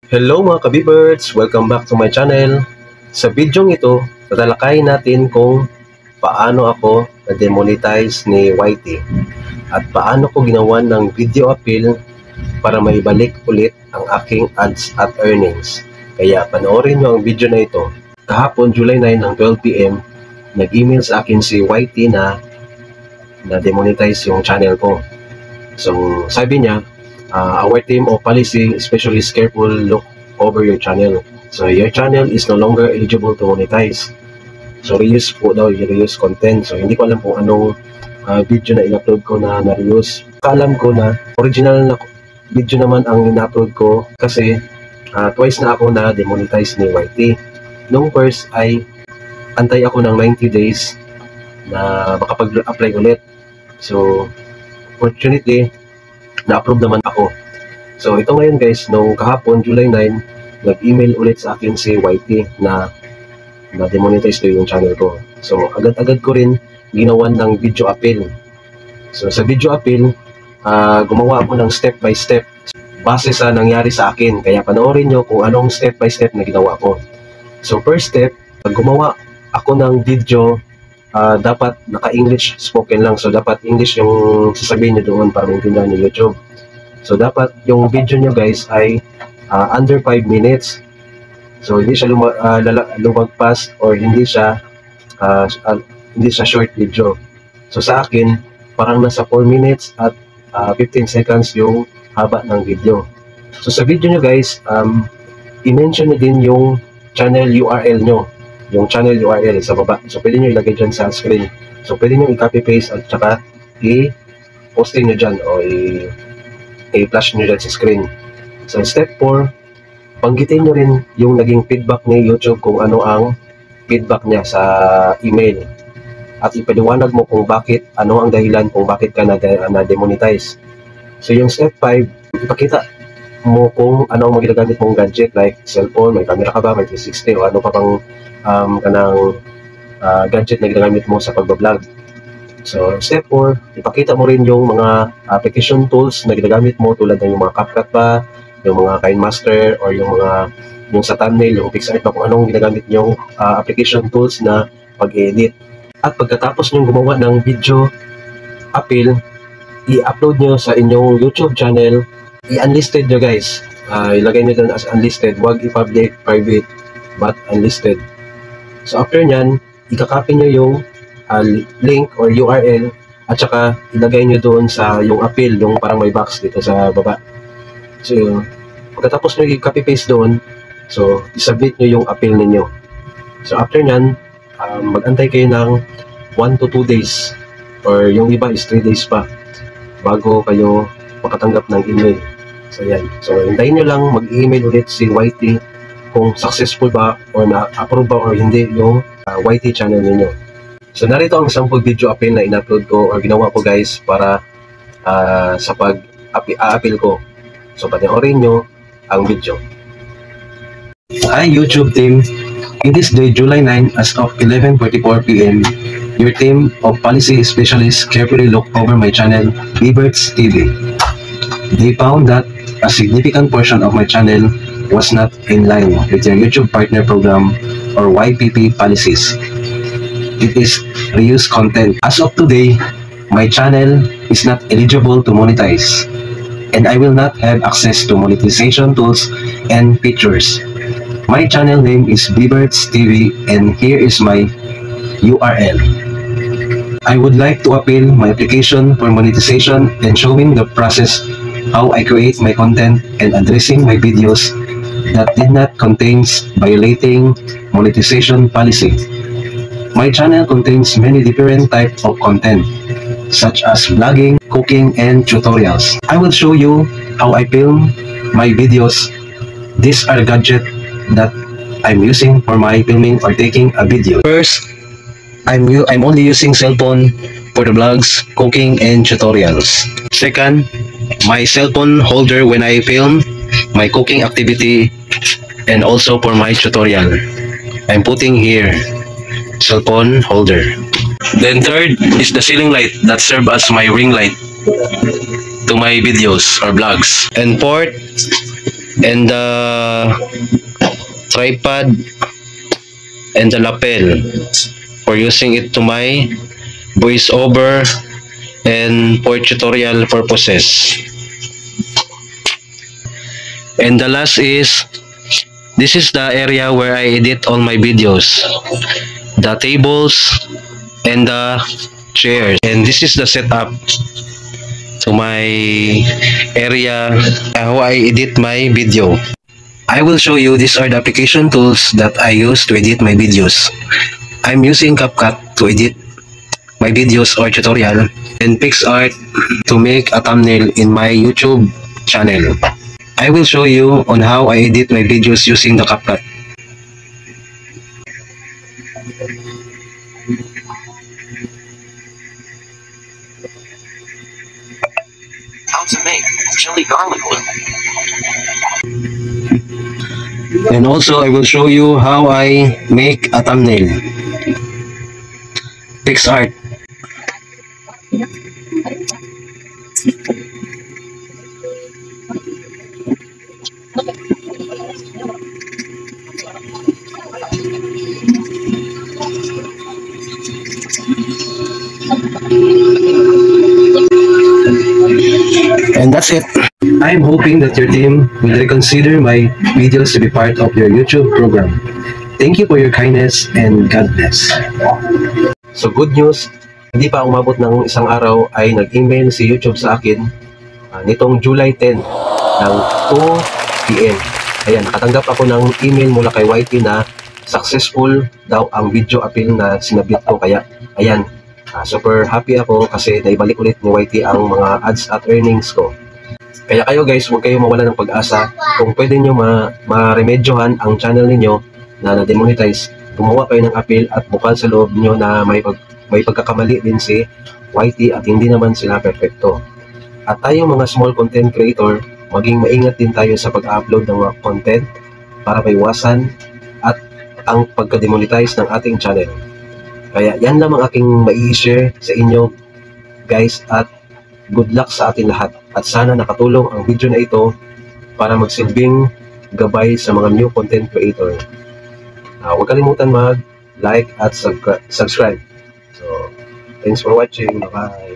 Hello mga kabibirds! Welcome back to my channel. Sa bidyong ito, tatalakayin natin kung paano ako na-demonetize ni YT at paano ko ginawa ng video appeal para maibalik ulit ang aking ads at earnings. Kaya panoorin nyo ang video na ito. Kahapon, July 9 ng 12 PM, nag-email sa akin si YT na na-demonetize yung channel ko. So sabi niya, our team of policy especially is careful look over your channel. So your channel is no longer eligible to monetize. So reuse po daw, reuse content. So hindi ko alam kung anong video na in-upload ko na na-reuse. Kaalam ko na original na video naman ang in-upload ko kasi twice na ako na demonetize ni YT. Nung first ay antay ako ng 90 days na makapag-apply ulit. So fortunately na-approve naman ako. So ito ngayon guys, nung kahapon July 9, nag-email ulit sa akin si YT na na-demonetize ko yung channel ko. So agad-agad ko rin ginawan ng video appeal. So sa video appeal, gumawa ako ng step by step base sa nangyari sa akin. Kaya panoorin nyo kung anong step by step na ginawa ko. So first step, gumawa ako ng video. Dapat naka-English spoken lang. So dapat English yung sasabihin nyo doon para maintindihan nyo YouTube. So dapat yung video nyo guys ay under 5 minutes. So hindi siya lumagpas or hindi siya short video. So sa akin, parang nasa 4 minutes at 15 seconds yung haba ng video. So sa video nyo guys, i-mention nyo din yung channel URL nyo. Yung channel URL sa baba. So pwede nyo ilagay dyan sa screen. So pwede nyo i-copy paste at saka i-posting nyo dyan o i-flash nyo dyan sa screen. So step 4, banggitin nyo rin yung naging feedback ni YouTube kung ano ang feedback niya sa email. At ipaliwanag mo kung bakit, ano ang dahilan kung bakit ka na-demonetize. So yung step 5, ipakita mo kung ano ang ginagamit mong gadget like cellphone, may camera ka ba, may 360 o ano pa pang kanang gadget na ginagamit mo sa pagbablog. So step 4, ipakita mo rin yung mga application tools na ginagamit mo tulad ng yung mga CapCut ba, yung mga KineMaster or yung sa thumbnail, yung PixArt ba, kung anong ginagamit yung application tools na pag-edit. At pagkatapos nyo gumawa ng video appeal, i-upload nyo sa inyong YouTube channel. I-unlisted nyo guys. Ilagay nyo dun as unlisted. Huwag i-public, private, but unlisted. So after nyan, ikakopy nyo yung link or URL at saka ilagay nyo doon sa yung appeal, yung parang may box dito sa baba. So pagkatapos nyo i-copy paste doon, so isubmit nyo yung appeal ninyo. So after nyan, mag-antay kayo ng 1 to 2 days or yung iba is 3 days pa bago kayo makatanggap ng email. So yan. So hintayin nyo lang mag-email ulit si YT kung successful ba or na-approve ba or hindi yung YT channel ninyo. So narito ang sample video appeal na in-upload ko or ginawa ko guys para sa pag-appeal ko. So panoorin nyo ang video. Hi YouTube team! In this day, July 9, as of 11:44 PM, your team of policy specialists carefully looked over my channel, Bibirds TV. They found that a significant portion of my channel was not in line with your YouTube Partner Program or YPP policies. It is reuse content. As of today, my channel is not eligible to monetize, and I will not have access to monetization tools and features. My channel name is Bibirds TV, and here is my URL. I would like to appeal my application for monetization and showing the process how I create my content and addressing my videos that did not contain violating monetization policy. My channel contains many different types of content such as vlogging, cooking, and tutorials. I will show you how I film my videos. These are gadgets that I'm using for my filming or taking a video. First, I'm only using cell phone for the vlogs, cooking, and tutorials. Second, my cell phone holder when I film my cooking activity and also for my tutorial. I'm putting here cell phone holder. Then third is the ceiling light that serves as my ring light to my videos or vlogs. And fourth, and the tripod and the lapel for using it to my voiceover and for tutorial purposes. And the last is, this is the area where I edit all my videos, the tables and the chairs, and this is the setup to my area how I edit my video. I will show you, these are the application tools that I use to edit my videos. I'm using CapCut to edit my videos or tutorial, and PixArt to make a thumbnail in my YouTube channel. I will show you on how I edit my videos using the CapCut. How to make chili garlic oil. And also I will show you how I make a thumbnail. PixArt. And that's it. I'm hoping that your team will reconsider my videos to be part of your YouTube program. Thank you for your kindness and God bless. So good news, hindi pa umabot ng isang araw ay nag-email si YouTube sa akin nitong July 10 ng 2 PM. Ayan, nakatanggap ako ng email mula kay YT na successful daw ang video appeal na sinabit ko. Kaya ayan, super happy ako kasi naibalik ulit ni YT ang mga ads at earnings ko. Kaya kayo guys, huwag kayong mawala ng pag-asa. Kung pwede nyo ma-remedyohan ang channel ninyo na na-demonetize, gumawa kayo ng appeal at bukal sa loob nyo na may pagkakamali din si YT at hindi naman sila perfecto. At tayong mga small content creator, maging maingat din tayo sa pag-upload ng mga content para maiwasan at ang pagka-demonetize ng ating channel. Kaya yan lang ang aking mai-share sa inyo guys, at good luck sa ating lahat. At sana nakatulong ang video na ito para magsilbing gabay sa mga new content creator. Huwag kalimutan mag-like at subscribe. So, thanks for watching. Bye-bye.